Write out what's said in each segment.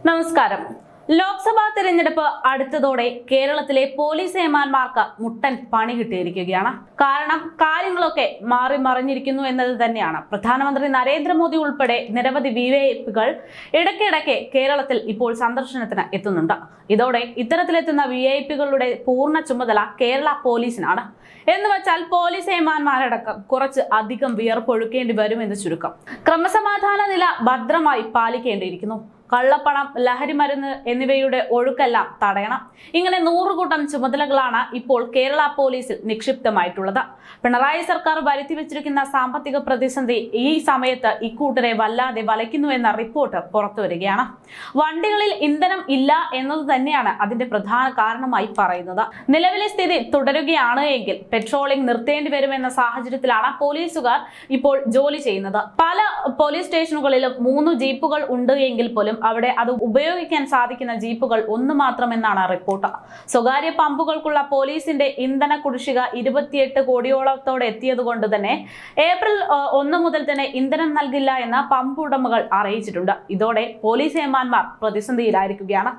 നമസ്കാരം. ലോക്സഭാ തെരഞ്ഞെടുപ്പ് അടുത്തതോടെ കേരളത്തിലെ പോലീസ് ഏമാന്മാർക്ക് മുട്ടൻ പണി കിട്ടിയിരിക്കുകയാണ്. കാരണം കാര്യങ്ങളൊക്കെ മാറി മറിഞ്ഞിരിക്കുന്നു എന്നത് തന്നെയാണ്. പ്രധാനമന്ത്രി നരേന്ദ്രമോദി ഉൾപ്പെടെ നിരവധി വിഐപികൾ ഇടയ്ക്കിടയ്ക്ക് കേരളത്തിൽ ഇപ്പോൾ സന്ദർശനത്തിന് എത്തുന്നുണ്ട്. ഇതോടെ ഇത്തരത്തിലെത്തുന്ന വിഐപികളുടെ പൂർണ്ണ ചുമതല കേരള പോലീസിനാണ്. എന്ന് വെച്ചാൽ പോലീസ് ഏമാന്മാരടക്കം കുറച്ച് അധികം വിയർപ്പൊഴുക്കേണ്ടി വരുമെന്ന് ചുരുക്കം. ക്രമസമാധാന നില ഭദ്രമായി പാലിക്കേണ്ടിയിരിക്കുന്നു. കള്ളപ്പണം, ലഹരിമരുന്ന് എന്നിവയുടെ ഒഴുക്കെല്ലാം തടയണം. ഇങ്ങനെ 100 കൂട്ടം ചുമതലകളാണ് ഇപ്പോൾ കേരള പോലീസിൽ നിക്ഷിപ്തമായിട്ടുള്ളത്. പിണറായി സർക്കാർ വരുത്തിവെച്ചിരിക്കുന്ന സാമ്പത്തിക പ്രതിസന്ധി ഈ സമയത്ത് ഇക്കൂട്ടരെ വല്ലാതെ വലയ്ക്കുന്നു എന്ന റിപ്പോർട്ട് പുറത്തുവരികയാണ്. വണ്ടികളിൽ ഇന്ധനം ഇല്ല എന്നത് തന്നെയാണ് അതിന്റെ പ്രധാന കാരണമായി പറയുന്നത്. നിലവിലെ സ്ഥിതി തുടരുകയാണ് എങ്കിൽ പെട്രോളിംഗ് നിർത്തേണ്ടി വരുമെന്ന സാഹചര്യത്തിലാണ് പോലീസുകാർ ഇപ്പോൾ ജോലി ചെയ്യുന്നത്. പല പോലീസ് സ്റ്റേഷനുകളിലും 3 ജീപ്പുകൾ ഉണ്ട് എങ്കിൽ പോലും അവിടെ അത് ഉപയോഗിക്കാൻ സാധിക്കുന്ന ജീപ്പുകൾ 1 മാത്രമെന്നാണ് റിപ്പോർട്ട്. സ്വകാര്യ പമ്പുകൾക്കുള്ള പോലീസിന്റെ ഇന്ധന കുടിശ്ശിക 28 കോടിയോളത്തോടെ എത്തിയതുകൊണ്ട് തന്നെ ഏപ്രിൽ 1 മുതൽ തന്നെ ഇന്ധനം നൽകില്ല എന്ന് പമ്പ് ഉടമകൾ അറിയിച്ചിട്ടുണ്ട്. ഇതോടെ പോലീസ് ഏമാന്മാർ പ്രതിസന്ധിയിലായിരിക്കുകയാണ്.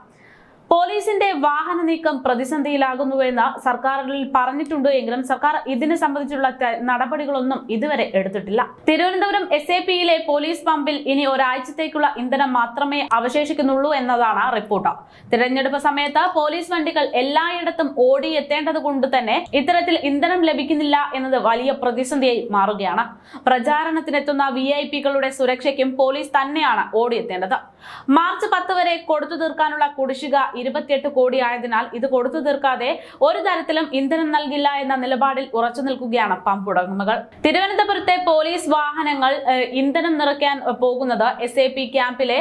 പോലീസിന്റെ വാഹന നീക്കം പ്രതിസന്ധിയിലാകുന്നുവെന്ന് സർക്കാരിൽ പറഞ്ഞിട്ടുണ്ട് എങ്കിലും സർക്കാർ ഇതിനെ സംബന്ധിച്ചുള്ള നടപടികളൊന്നും ഇതുവരെ എടുത്തിട്ടില്ല. തിരുവനന്തപുരം SAPയിലെ പോലീസ് പമ്പിൽ ഇനി ഒരാഴ്ചത്തേക്കുള്ള ഇന്ധനം മാത്രമേ അവശേഷിക്കുന്നുള്ളൂ എന്നതാണ് റിപ്പോർട്ട്. തിരഞ്ഞെടുപ്പ് സമയത്ത് പോലീസ് വണ്ടികൾ എല്ലായിടത്തും ഓടിയെത്തേണ്ടത് കൊണ്ട് തന്നെ ഇത്തരത്തിൽ ഇന്ധനം ലഭിക്കുന്നില്ല എന്നത് വലിയ പ്രതിസന്ധിയായി മാറുകയാണ്. പ്രചാരണത്തിനെത്തുന്ന വിഐപികളുടെ സുരക്ഷയ്ക്കും പോലീസ് തന്നെയാണ് ഓടിയെത്തേണ്ടത്. മാർച്ച് 10 വരെ കൊടുത്തു തീർക്കാനുള്ള കുടിശ്ശിക 28 കോടി ആയതിനാൽ ഇത് കൊടുത്തു തീർക്കാതെ ഒരു തരത്തിലും ഇന്ധനം നൽകില്ല എന്ന നിലപാടിൽ ഉറച്ചു നിൽക്കുകയാണ് പമ്പ് ഉടമകൾ. തിരുവനന്തപുരത്തെ പോലീസ് വാഹനങ്ങൾ ഇന്ധനം നിറയ്ക്കാൻ പോകുന്നത് SAP ക്യാമ്പിലെ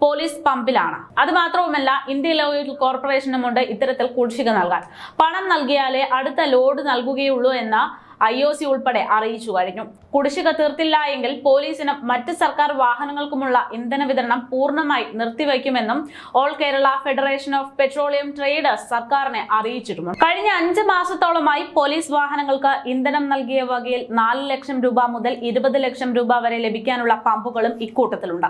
പോലീസ് പമ്പിലാണ്. അത് മാത്രവുമല്ല, ഇന്ത്യൻ ഓയിൽ കോർപ്പറേഷനുമുണ്ട് ഇത്തരത്തിൽ കുടിശ്ശിക നൽകാൻ. പണം നൽകിയാലേ അടുത്ത ലോഡ് നൽകുകയുള്ളൂ എന്ന IOC ഉൾപ്പെടെ അറിയിച്ചു കഴിഞ്ഞു. കുടിശ്ശിക തീർത്തില്ല എങ്കിൽ പോലീസിനും മറ്റ് സർക്കാർ വാഹനങ്ങൾക്കുമുള്ള ഇന്ധന വിതരണം പൂർണ്ണമായി നിർത്തിവെക്കുമെന്നും All Kerala Federation of Petroleum Traders സർക്കാരിനെ അറിയിച്ചിട്ടുണ്ട്. കഴിഞ്ഞ 5 മാസത്തോളമായി പോലീസ് വാഹനങ്ങൾക്ക് ഇന്ധനം നൽകിയ വകയിൽ 4 ലക്ഷം രൂപ മുതൽ 20 ലക്ഷം രൂപ വരെ ലഭിക്കാനുള്ള പമ്പുകളും ഇക്കൂട്ടത്തിലുണ്ട്.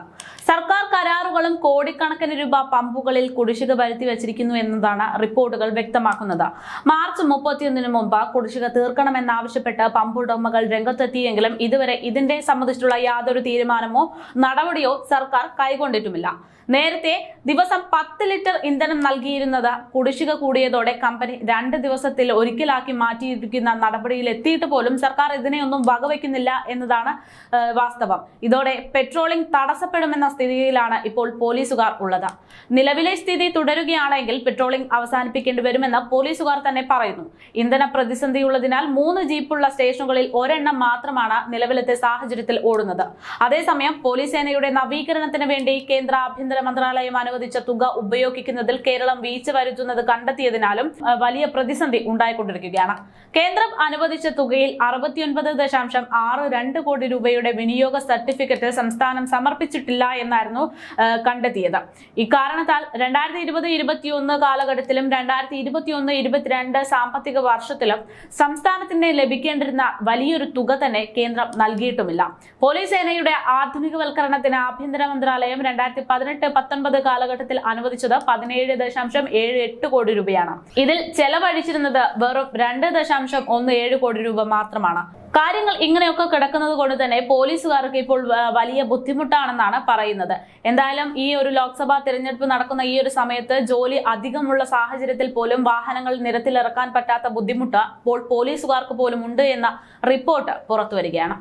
സർക്കാർ കരാറുകളും കോടിക്കണക്കിന് രൂപ പമ്പുകളിൽ കുടിശ്ശിക വരുത്തി വെച്ചിരിക്കുന്നു എന്നതാണ് റിപ്പോർട്ടുകൾ വ്യക്തമാക്കുന്നത്. മാർച്ച് 31 മുമ്പ് കുടിശ്ശിക തീർക്കണമെന്നാവശ്യപ്പെട്ട് പമ്പ് ഉടമകൾ രംഗത്തെത്തിയെങ്കിലും ഇതുവരെ ഇതിന്റെ സംബന്ധിച്ചിട്ടുള്ള യാതൊരു തീരുമാനമോ നടപടിയോ സർക്കാർ കൈക്കൊണ്ടിട്ടുമില്ല. നേരത്തെ ദിവസം 10 ലിറ്റർ ഇന്ധനം നൽകിയിരുന്നത് കുടിശ്ശിക കൂടിയതോടെ കമ്പനി 2 ദിവസത്തിൽ ഒരിക്കലാക്കി മാറ്റിയിരിക്കുന്ന നടപടിയിൽ എത്തിയിട്ട് പോലും സർക്കാർ ഇതിനെയൊന്നും വകവയ്ക്കുന്നില്ല എന്നതാണ് വാസ്തവം. ഇതോടെ പെട്രോളിംഗ് തടസ്സപ്പെടുമെന്ന സ്ഥിതിയിലാണ് ഇപ്പോൾ പോലീസുകാർ ഉള്ളത്. നിലവിലെ സ്ഥിതി തുടരുകയാണെങ്കിൽ പെട്രോളിംഗ് അവസാനിപ്പിക്കേണ്ടി വരുമെന്ന് പോലീസുകാർ തന്നെ പറയുന്നു. ഇന്ധന പ്രതിസന്ധിയുള്ളതിനാൽ 3 ജീപ്പുള്ള സ്റ്റേഷനുകളിൽ ഒരെണ്ണം മാത്രമാണ് നിലവിലത്തെ സാഹചര്യത്തിൽ ഓടുന്നത്. അതേസമയം പോലീസ് സേനയുടെ നവീകരണത്തിന് വേണ്ടി കേന്ദ്ര ആഭ്യന്തര മന്ത്രാലയം അനുവദിച്ച തുക ഉപയോഗിക്കുന്നതിൽ കേരളം വീഴ്ച വരുത്തുന്നത് കണ്ടെത്തിയതിനാലും വലിയ പ്രതിസന്ധി ഉണ്ടായിക്കൊണ്ടിരിക്കുകയാണ്. കേന്ദ്രം അനുവദിച്ച തുകയിൽ 69.62 കോടി രൂപയുടെ വിനിയോഗ സർട്ടിഫിക്കറ്റ് സംസ്ഥാനം സമർപ്പിച്ചിട്ടില്ല എന്നായിരുന്നു കണ്ടെത്തിയത്. ഇക്കാരണത്താൽ 2020-21 കാലഘട്ടത്തിലും 2021-22 സാമ്പത്തിക വർഷത്തിലും സംസ്ഥാനത്തിന് ലഭിക്കേണ്ടിരുന്ന വലിയൊരു തുക തന്നെ കേന്ദ്രം നൽകിയിട്ടുമില്ല. പോലീസ് സേനയുടെ ആധുനികവൽക്കരണത്തിന് ആഭ്യന്തര മന്ത്രാലയം 2018-19 കാലഘട്ടത്തിൽ അനുവദിച്ചത് 17.78 കോടി രൂപയാണ്. ഇതിൽ ചെലവഴിച്ചിരുന്നത് വെറും 2.17 കോടി രൂപ മാത്രമാണ്. കാര്യങ്ങൾ ഇങ്ങനെയൊക്കെ കിടക്കുന്നത് കൊണ്ട് തന്നെ പോലീസുകാർക്ക് ഇപ്പോൾ വലിയ ബുദ്ധിമുട്ടാണെന്നാണ് പറയുന്നത്. എന്തായാലും ഈ ഒരു ലോക്സഭാ തിരഞ്ഞെടുപ്പ് നടക്കുന്ന ഈ ഒരു സമയത്ത് ജോലി അധികമുള്ള സാഹചര്യത്തിൽ പോലും വാഹനങ്ങൾ നിരത്തിലിറക്കാൻ പറ്റാത്ത ബുദ്ധിമുട്ട് ഇപ്പോൾ പോലീസുകാർക്ക് പോലും ഉണ്ട് എന്ന റിപ്പോർട്ട് പുറത്തുവരികയാണ്.